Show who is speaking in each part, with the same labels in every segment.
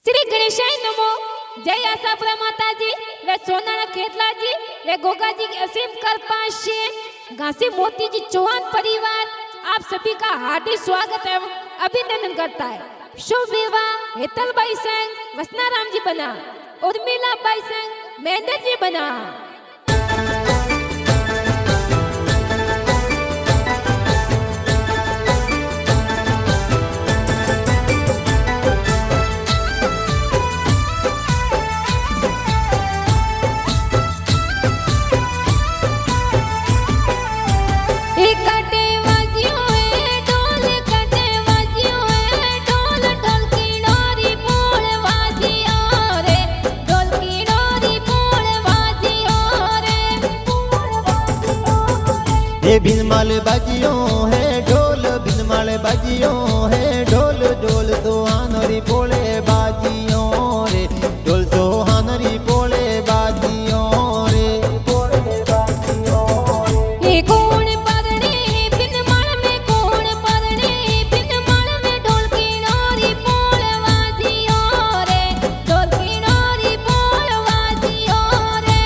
Speaker 1: श्री गणेशाय नमो। जय आशापुरा माता जी वे सोनारा खेतला जी वे गोगा जी की असीम कृपा से घासी मोती जी चौहान परिवार आप सभी का हार्दिक स्वागत एवं अभिनंदन करता है। शुभ विवाह हेतलबाई संग वसनाराम जी बना, उर्मिला बाई संग महेंद्र जी बना।
Speaker 2: भिनमाल बाजियों है ढोल, भिनमाल बाजियों है ढोल, ढोल सोहानरी पोले बाजियों रे, ढोल सोहानरी पोले बाजियों रे, पोले बाजियों
Speaker 1: रे। ये कौन परने भिनमाल में, कौन परने भिनमाल में, ढोल की नोरी पोल बाजियों रे, ढोल की नोरी पोल बाजियों रे,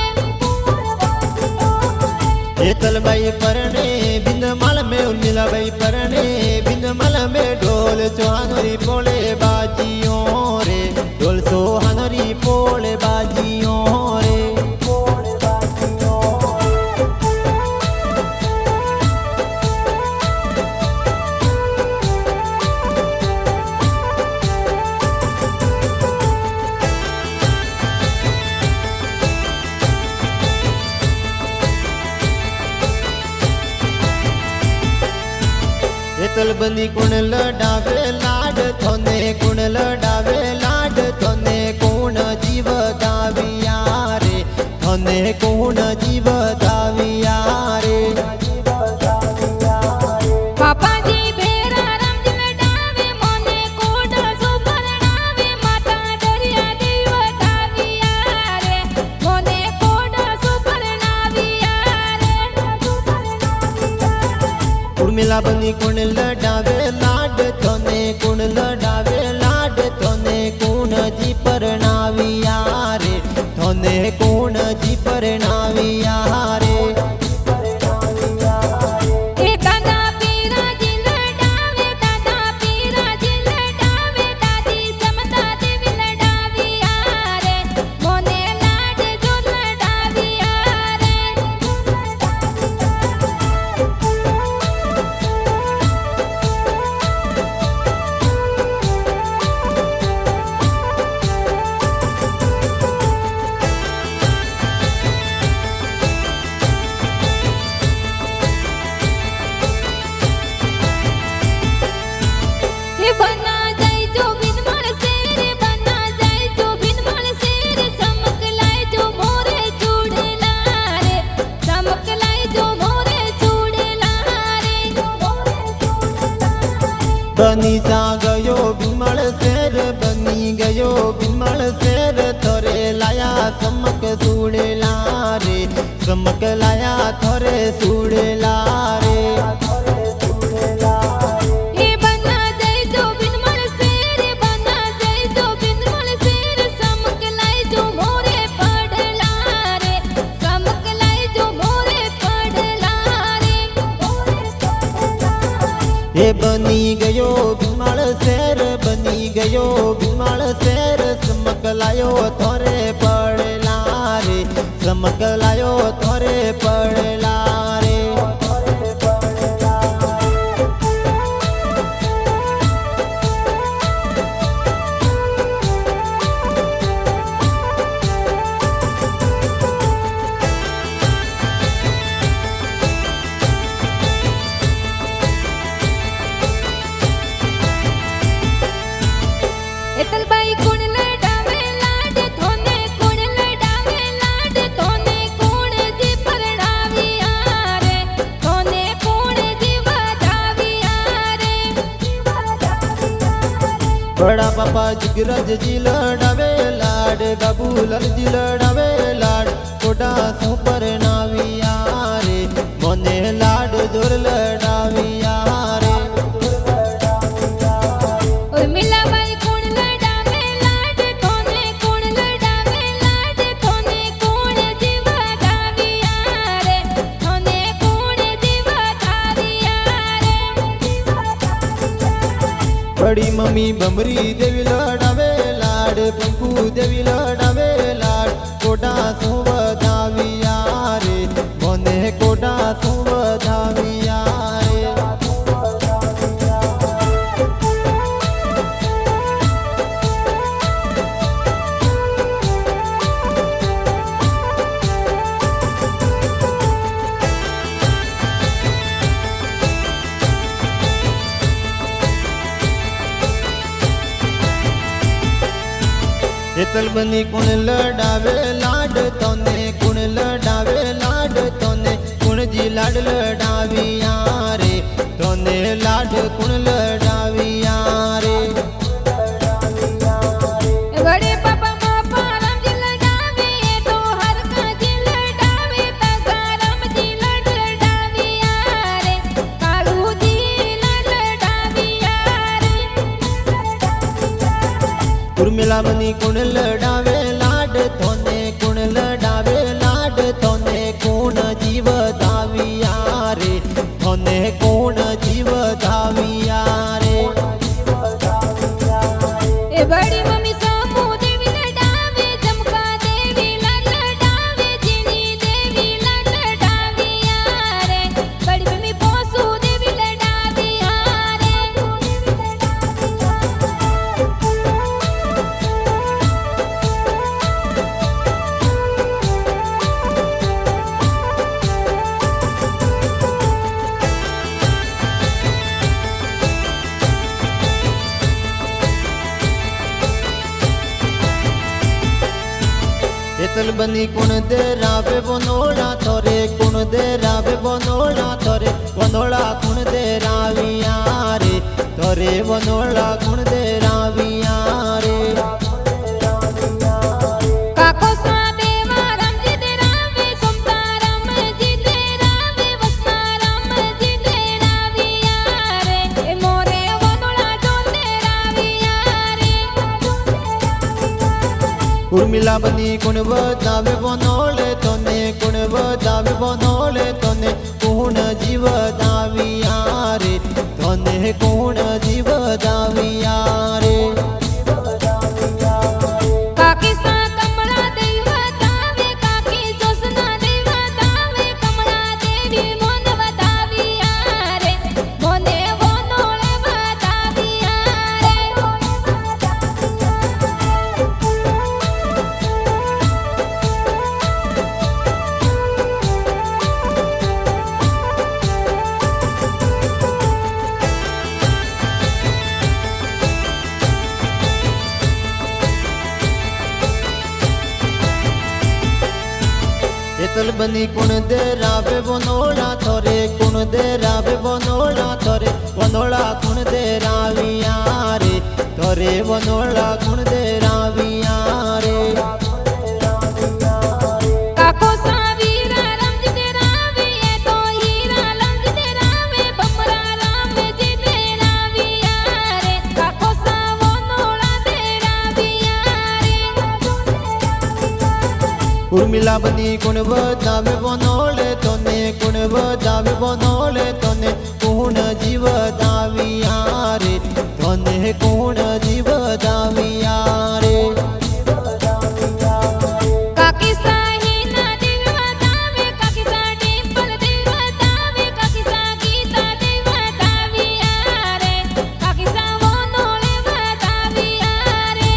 Speaker 2: हेतलबाई परने भिनमाल में, उर्मिलाबाई परने भिनमाल में, ढोल सोहानरी पोले बाजियों रे, ढोल सोहानरी पोले बाजियों रे, पोले बाजियों हेतल बनी कुण लडावे लाड थोने, कुण लडावे लाड थोने, कोण जीव दाविया रे, थोने कोण जीव दाविया रे,
Speaker 1: पापा जी भेरा राम जी लडावे मोने कोड़ा सुपरणावे, माता दरिया देव दाविया रे, मोने कोड़ा सुपरणाविया रे।
Speaker 2: उर्मिला बनी कुण लडावे लाड थोने, कुण लडावे लाड थोने, कोण जी परणाविया रे, थोने कोण जी परणाविया रे,
Speaker 1: दादा पीरा जी लडावे, दादा पीरा जी लडावे, दादी समता देवी लडाविया रे, मोने लाड जो लडाविया रे। बना जाए जो भिनमाल शेर, बना जाए जो भिनमाल शेर, चमक लाए जो मोरे चूड़ला रे, चमक लाए जो मोरे चूड़ला रे।
Speaker 2: बनी सा गयो भिनमाल शेर, बनी गयो भिनमाल शेर, थोरे लाया चमक सूड़ेला रे, चमक लाया थोरे सूड़ेला रे, ये बनी गयो भिनमाल शेर, बनी गयो भिनमाल शेर, चमक लायो थोरे पड़ला रे, चमक लायो थोरे पड़ला रे,
Speaker 1: हेतलबाई कुण लडावे लाड थोने, कुण लडावे लाड थोने, कोण जी परणाविया रे, थोने कोण जी वधाविया रे।
Speaker 2: बड़ा पापा जिगरज जी लडावे लाड, बाबूलाल जी लडावे लाड, कोडा सु परणाविया रे, मोने लाड जोर लडाविया रे,
Speaker 1: उर्मिला बाई कुण लडावे लाड
Speaker 2: बड़ी मम्मी बमरी देवी लड़ावे लाड पंकु देवी लड़ावे लाड कोटा सु बधाविया रे मोने कोटा सु बधाविया रे हेतल बनी कुण लड़ावे लाड तोने कुण लड़ावे लाड तोने कुण जी लाड लड़ाविया रे तोने लाड कुण लड़ाविया रे
Speaker 1: बड़े पापा मापा राम जी लड़ावे तो हर का जी लड़ावे तगारम जी लड़ाविया रे कालू जी लड़ाविया रे
Speaker 2: उर्मिला बनी कुण लड़ावे लाड तोने कुण लड़ावे लाड तोने कुण जीव धाविया रे तोने कुण जीव धाविया रे
Speaker 1: ए बड़ी मम्मी समू देवी लड़ावे जमका देवी लड़ावे जीनी देवी लड़ाविया रे बड़ी मम्मी पोसू देवी लड़ाविया रे
Speaker 2: हेतल बनी कुण दे रावे बनोड़ा थोरे कुण दे रावे बनोड़ा थोरे बनोड़ा कुण दे राविया रे थोरे बनोड़ा कुण दे राविया रे
Speaker 1: काको सा देवा राम जी दे रावे सोमता राम जी दे रावे वसना राम जी दे राविया रे ए मोरे वनोला डोल दे राविया रे
Speaker 2: उर्मिला बनी कुण बधावे बनोले तोने कुण बधावे बनोले तोने कुण जीव धाविया रे तोने कुण जीव धाविया रे
Speaker 1: काकी सा कमला देवा दावे काकी जोसना देवा दावे कमला देवी मोन वधाविया रे मोने वनोले वधाविया रे
Speaker 2: हेतल बनी कुण दे रावे बनोड़ा थोरे कुण दे रावे बनोड़ा थोरे बनोड़ा कुण दे राविया रे थोरे बनोड़ा कुण दे राविया रे
Speaker 1: काको सा वीरा राम जी दे रावे ये तो हीरा राम जी दे रावे बमरा राम जी दे राविया रे काको सा वनोला दे राविया रे
Speaker 2: उर्मिला बनी कुण बधावे बनोले तोने कुण बधावे बनोले तोने कुण जीव धाविया रे तोने कुण जीव धाविया रे
Speaker 1: काकी सा हीना देवा दावे काकी सा डिंपल देवा दावे काकी सा गीता देवा दाविया रे काकी सा वनोले वधाविया रे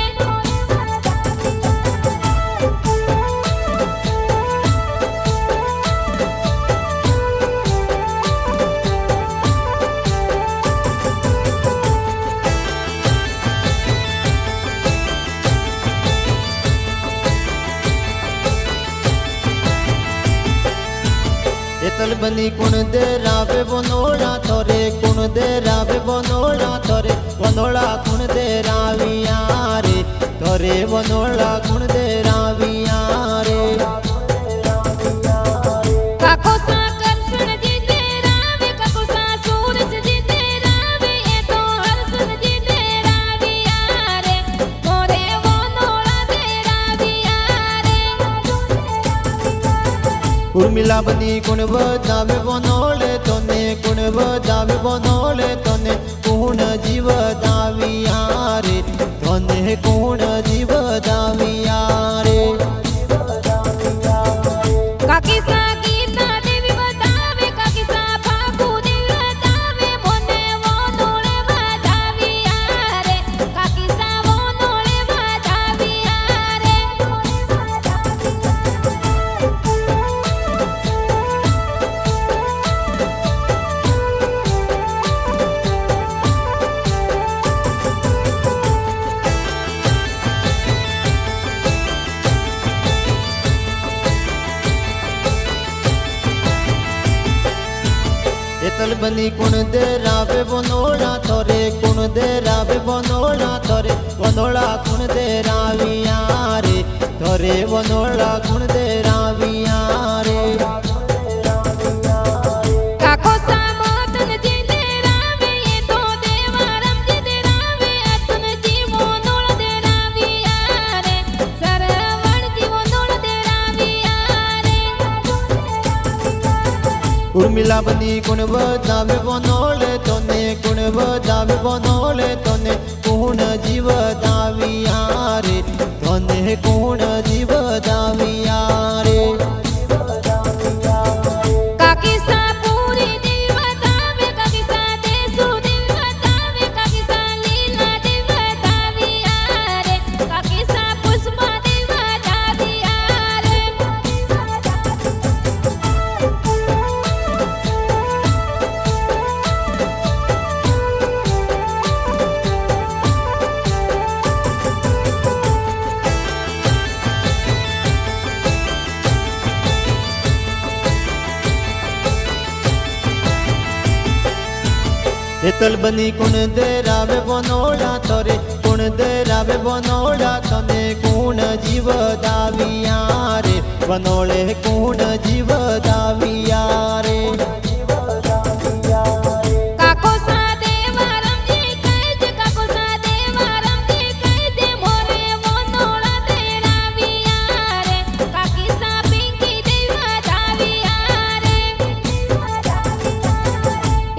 Speaker 2: हेतल बनी कुण दे रावे बनोड़ा थोरे कुण दे रावे बनोड़ा थोरे बनोड़ा कुण दे राविया रे थोरे बनोड़ा कुण दे राविया रे
Speaker 1: काको सा करसन जी दे रावे काको सा सूरज जी दे रावे ये तो हरसन जी दे राविया रे मोरे वनोला दे राविया रे
Speaker 2: उर्मिला बनी कुण बधावे बनोले तोने कुण વધાવે બોનોલે તને કોણ જીવદાવ્યા રે તને કોણ જીવદાવ્યા રે
Speaker 1: કાકી સા ગીતા દેવી બતાવે કાકી સા ભાગુ દેવી બતાવે મને વોનોળે વધાવ્યા રે કાકી સા વોનોળે વધાવ્યા રે
Speaker 2: એતલ બની કુણ દે રાવે બોનોળા તોરે કુણ દે રાવે બોનોળા તોરે બોનોળા કુણ દે રાવિયા રે તોરે બોનોળા કુણ દે રાવિયા રે
Speaker 1: કાકો સા મોતન જીતે રાવે એ તો દેવારમ જીતે રાવે અતન જીવો નોળ દે રાવિયા રે સરવણ જીવો નોળ દે રાવિયા રે
Speaker 2: ઉર્મિલા બની કુણ વધાવે બોનોળે તને કુણ વધાવે બોનોળે તને કોણ જીવદાવ્યા રે તને કોણ જીવદાવ્યા રે
Speaker 1: કાકી સા પૂરી દેવી બતાવે કાકી સા દેસુ દેવી બતાવે કાકી સા લીલા દેવી બતાવ્યા રે કાકી સા પુષ્પા દેવી બતાવ્યા રે
Speaker 2: એતલ બની કુણ દે રાવે બોનોળા તોરે કુણ દે રાવે બોનોળા તને કોણ જીવદાવ્યા રે બોનોળે કોણ જીવદાવ્યા રે
Speaker 1: કાકો સા દેવારમ જી કહેજે કાકો સા દેવારમ જી કહેજે મોરે વોનોળા દે રાવિયા રે કાકી સા પિંકી દેવી બતાવ્યા રે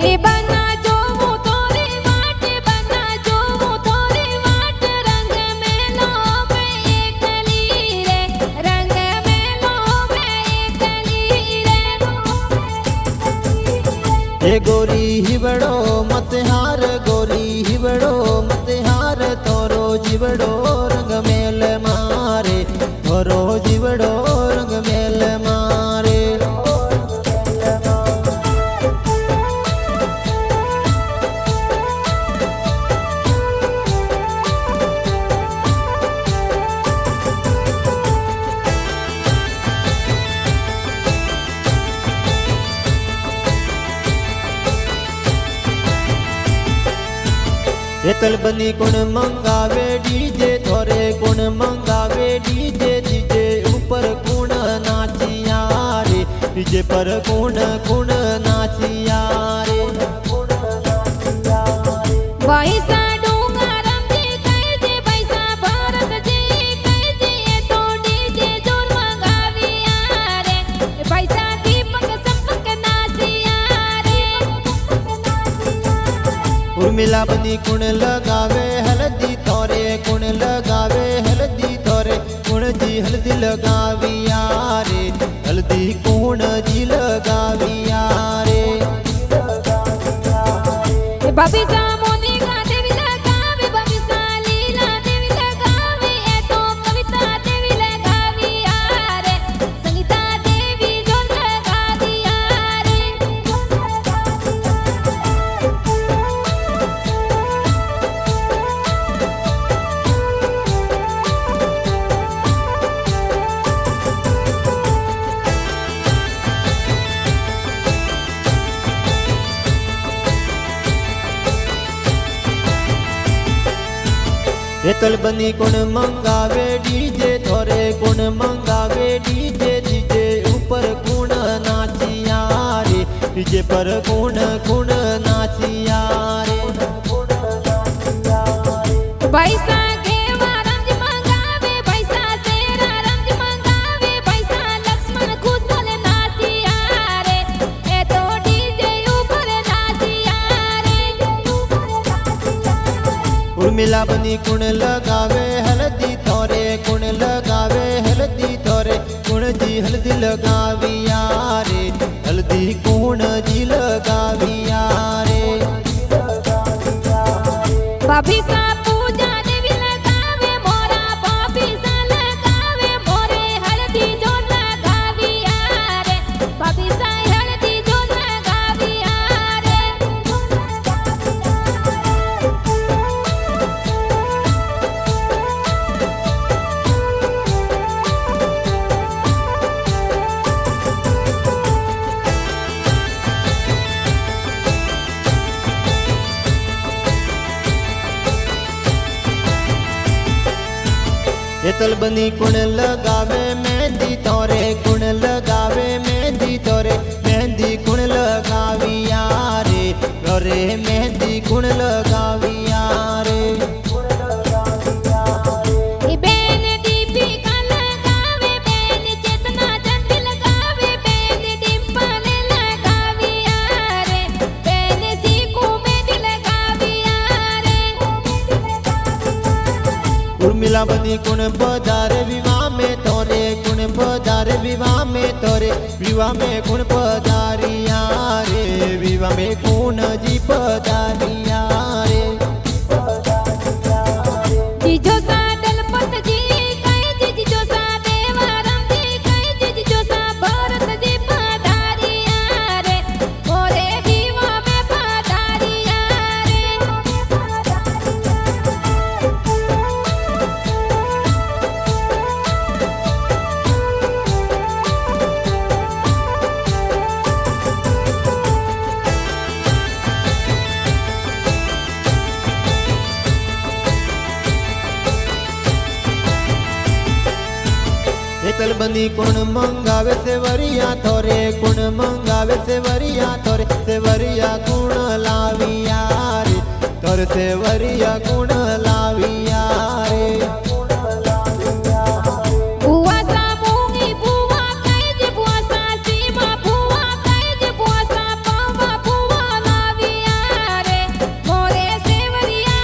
Speaker 1: એ બના જોવું તોરી વાટ બના જોવું તોરી વાટ રંગ મેલો મે એકલી રે રંગ મેલો મે એકલી રે
Speaker 2: હે ગોરી હિવડો મત હાર ગોરી હિવડો મત હાર તોરો જીવડો રંગ મેલ મારે તોરો જીવડો રંગ મેલ મારે એતલ બની કુણ મંગાવે ડીજે થોરે કુણ મંગાવે ડીજે ડીજે ઉપર કુણ નાચિયા રે ડીજે પર કુણ કુણ નાચિયા રે
Speaker 1: પૈસા ડુંગરમ જી કહેજે પૈસા ભરત જી કહેજે એ તો ડીજે જોર મંગાવ્યા રે પૈસા દીપક સંપક નાચિયા રે
Speaker 2: ઉર્મિલા બની કુણ લગાવે હલદી તોરે કુણ લગાવે હલદી તોરે કુણજી હલદી લગાવ્યા રે હલદી કુણજી લગાવ્યા રે
Speaker 1: ભાભી સા મોનિકા દેવી લગાવે ભાભી સા લીલા દેવી લગાવે એ તો કવિતા દેવી લગાવ્યા રે સંગીતા દેવી જોર લગાવ્યા રે
Speaker 2: એતલ બની કુણ મંગાવે ડીજે થોરે કુણ મંગાવે ડીજે ડીજે ઉપર કુણ નાચિયા રે ડીજે પર કુણ કુણ નાચિયા રે
Speaker 1: પૈસા કેવા રંજ મંગાવે પૈસા તેરા રંજ મંગાવે પૈસા લક્ષ્મણ ખુદ બોલે નાચિયા રે એ તો ડીજે ઉપર ના
Speaker 2: उर्मिला बनी कुण लगावे हल्दी थोरे कुण लगावे हल्दी थोरे कुण जी हल्दी लगाविया रे हल्दी कुण जी लगाविया रे
Speaker 1: भाभी सा पूजा देवी लगावे मोरा भाभी सा लगावे मोरे हल्दी जो लगाविया रे भाभी सा हल्दी जो लगाविया रे
Speaker 2: हेतल बनी कुण लगावे मेहंदी तोरे कुण लगावे मेहंदी तोरे मेहंदी कुण लगाविया रे रे मेहंदी कुण लगाविया रे
Speaker 1: ई बेन दीपिका लगावे बेन चेतना चंद लगावे बेन डिंपल लगाविया रे बेन सीकू में लगाविया रे
Speaker 2: उर्मिला बनी कुण पधारे विवाह में तोरे कुण पधारे विवाह में तोरे विवाह में कुण पधारिया रे विवाह में कुण जी पधारिया रे
Speaker 1: जीजो सा दलपत जी कहे जीजो सा देवाराम जी कहे जीजो सा भरत जी पधारिया रे मोरे जीवा में पधारिया रे
Speaker 2: हेतल बनी कुण मंगावे सेवरिया थोरे कुण मंगावे सेवरिया थोरे सेवरिया कुण लाविया रे तोर सेवरिया कुण लाविया रे
Speaker 1: बुआ सा मूंगी बुआ कहे बुआ सा सीमा बुआ कहे बुआ सा पावा बुआ लाविया रे मोरे सेवरिया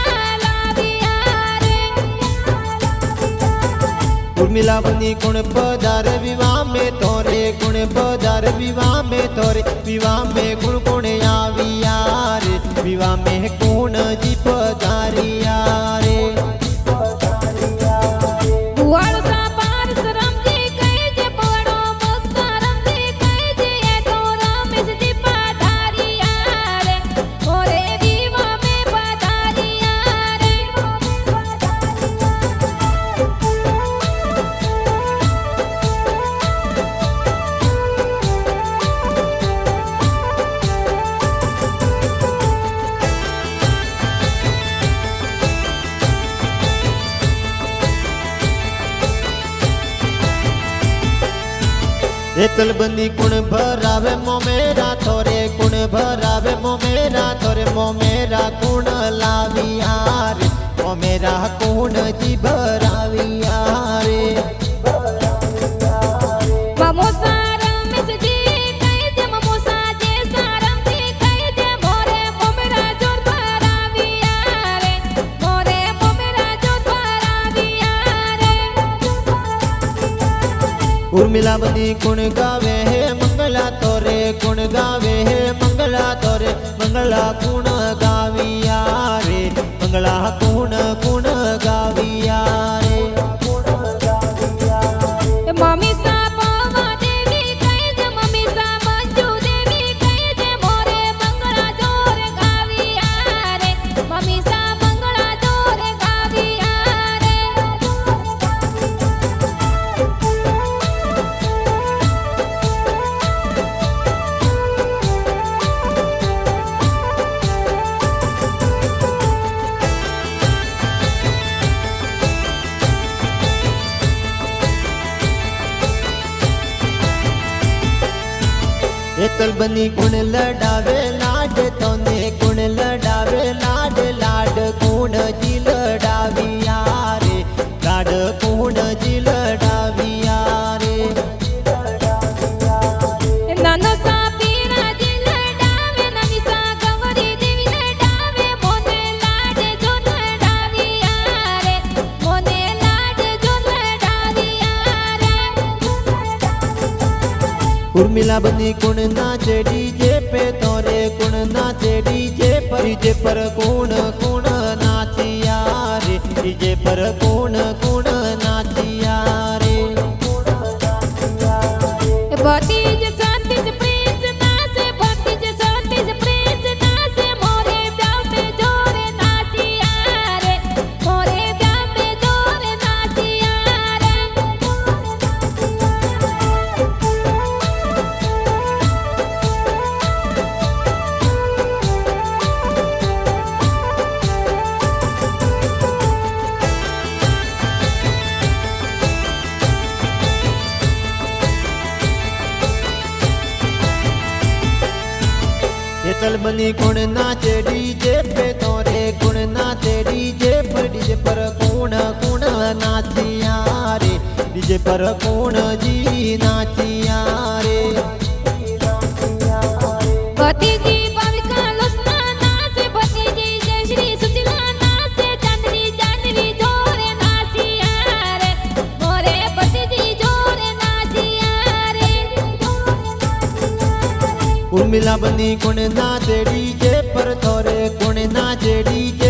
Speaker 1: लाविया रे
Speaker 2: उर्मिला बनी कुण पधारे विवाह में तोरे कुण पधारे विवाह में तोरे विवाह में कुण कुण आविया रे विवाह में कुण जी पधारिया रे
Speaker 1: बुआड़ सा पारस राम जी कहे बड़ो मुक्ता राम जी कहे तो रामेश जी पधारिया रे मोरे जीवा में पधारिया रे
Speaker 2: हेतल बंदी कुण भरावे मोमेरा थोरे कुण भरावे मोमेरा थोरे मोमेरा कुण लाविया रे मोमेरा कुण जी भराविया रे
Speaker 1: ममोसा रमेश जी कहे ममोसा जैसा राम जी कहे मोरे मोमेरा जो भराविया रे मोरे मोमेरा जो भराविया रे
Speaker 2: उर्मिला बनी कुण गावे है मंगला तोरे कुण गावे है मंगला तोरे मंगला कुण गाविया रे मंगला कुण कुण गाविया रे
Speaker 1: मम्मी सा पावा देवी कहे मम्मी सा मंजू देवी कहे मोरे मंगला जोर गाविया रे मम्मी सा मंगला जोर गाविया रे
Speaker 2: हेतल बनी कुण लडावे लाड तोने कुण लडावे लाड लाड कुण जी लडाविया रे लाड कुण जी लडाविया रे
Speaker 1: नानो सा पीरा जी लडावे नमी सा गौरी देवी लडावे मोने लाडे जो लडाविया
Speaker 2: उर्मिला बनी कुण नाचे डीजे पे तोरे कुण नाचे डीजे पर कुण कुण नाचिया रे डीजे पर कुण कुण नाचिया रे
Speaker 1: भतीज सतीज प्रिंस नाचे भतीज सतीज प्रिंस नाचे मोरे ब्याह में जोरे नाचिया रे मोरे ब्याह में जोरे नाचिया रे
Speaker 2: चल बनी कुण नाचे डीजे पे तोरे कुण नाचे डीजे पर कुण कुण नाचिया रे डीजे पर कुण जी नाचिया रे
Speaker 1: भतीजी भाविका लुसना नाचे भतीजी जयश्री सुशीला नाचे जानवी जानवी जोरे नाचिया रे मोरे भतीजी जोरे नाचिया रे
Speaker 2: उर्मिला बनी कुण नाचे डीजे पर तोरे कुण नाचे डीजे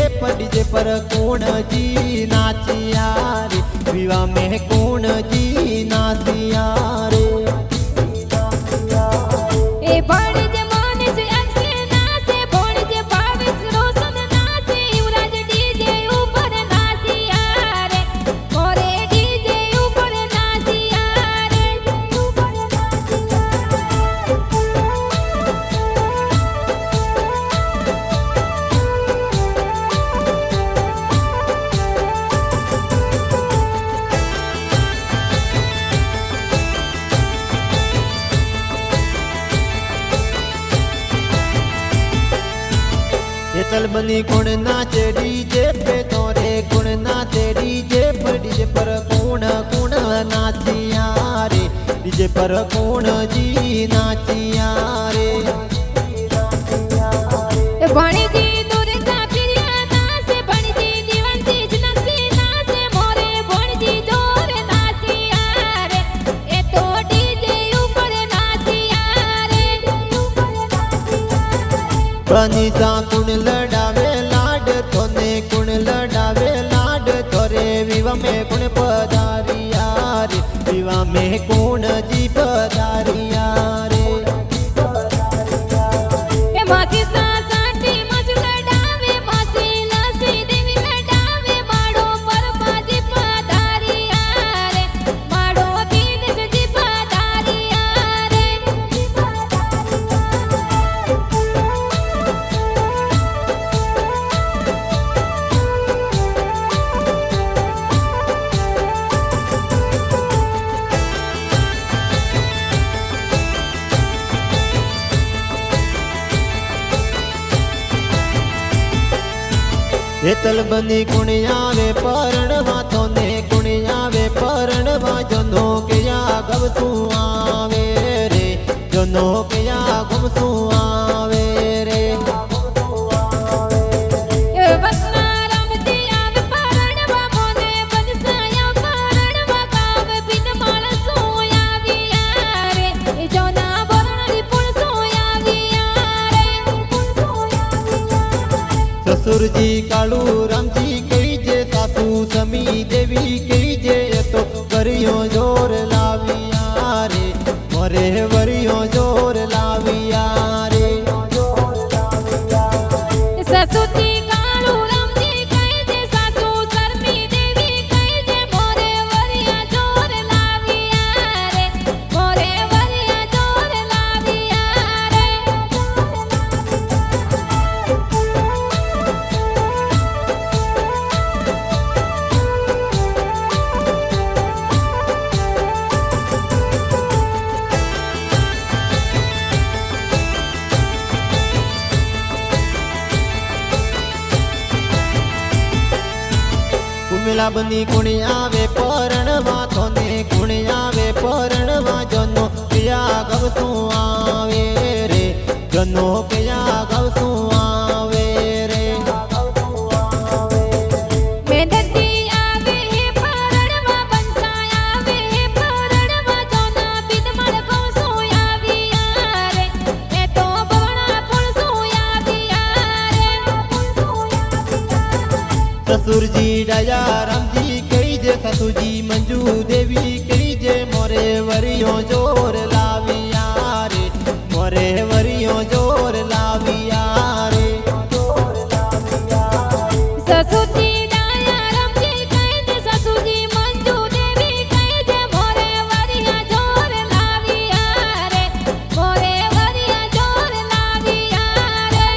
Speaker 2: पर कुण जी नाचिया रे विवाह में कुण जी नाचिया रे
Speaker 1: ए भणजे मनीष अक्षय नाचे भणजे भावेश रोशन नाचे युवराज डीजे ऊपर नाचिया रे मोरे डीजे ऊपर नाचिया रे
Speaker 2: चल बनी कुण नाचे डीजे पे तोरे कुण नाचे डीजे पर कुण कुण नाचिया रे डीजे पर कुण जी नाचिया रे
Speaker 1: ए भणजी दुर्गा प्रिया नाचे भणजी जीवंती जनसी नाचे मोरे भणजी जोरे नाचिया रे ए तो डीजे ऊपर नाचिया रे
Speaker 2: प्रनिसा कुण लडावे लाड तोने कुण लडावे लाड तोरे विवाह में कुण पधारिया रे विवाह में कुण जी पधारिया रे
Speaker 1: ए मासी सासाठी मासी लडावे मासी लसी देवी लडावे माडो परमाजी पधारिया रे माडो दीन जी पधारिया रे
Speaker 2: हेतल बनी कुण आवे परणवा तोने कुण आवे परणवा जनो के या गवसू आवे रे जनो के या गवसू आवे रे
Speaker 1: ए वसना रामजी आवे परणवा मोने बनसाया परणवा गावे बिन माळ सोयाविया रे ए जोना बरणी पुण सोयाविया रे
Speaker 2: ससुर जी कालू रामजी कही जे सासू समी देवी कही जे तो वरियो जोर लाविया रे मोरे वरियो जोर लाविया रे
Speaker 1: ससुती काळू रामजी कहे जे सासू शर्मी देवी कहे जे मोरे वरिया जोर लाविया रे मोरे वरिया जोर लाविया रे
Speaker 2: उर्मिला बनी कुण आवे परणवा तोने कुण आवे परणवा जनो पिया गवसू आवे रे जनो पिया गवसू आवे रे
Speaker 1: मेहंदी आवे हे परणवा बनसाया आवे हे परणवा जोना बिन माळ गवसू आवे
Speaker 2: ससुरजी डाया रामजी कही जे ससुजी मंजू देवी कही जे मोरे वरियों जोर लाविया रे मोरे वरियों जोर लाविया रे
Speaker 1: ससुजी डाया रामजी कहे जे ससुजी मंजू देवी कहे जे मोरे वरिया जोर लाविया रे मोरे वरिया जोर लाविया रे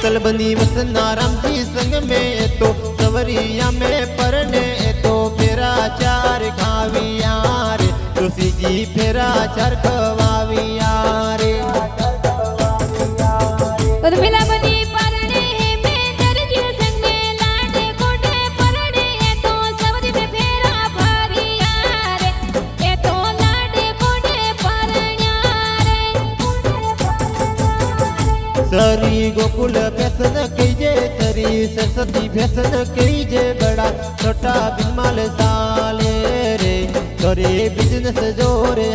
Speaker 1: तलबंदी वसना रामजी संग में तो सवरिया में परने तो फेरा चार खाविया रे तुलसी जी फेरा चार खवाविया रे उर्मिला बनी परणे में दर्जी संगे लाडे कोटे परणे तो सवरी में फेरा भरिया रे ए तो लाडे कोटे परण्या रे
Speaker 2: सरी गोकुल फैसन कीजे सरी सरस्वती फैसन कीजे बड़ा छोटा बिनमाल साले रे तोरे बिजनेस जोरे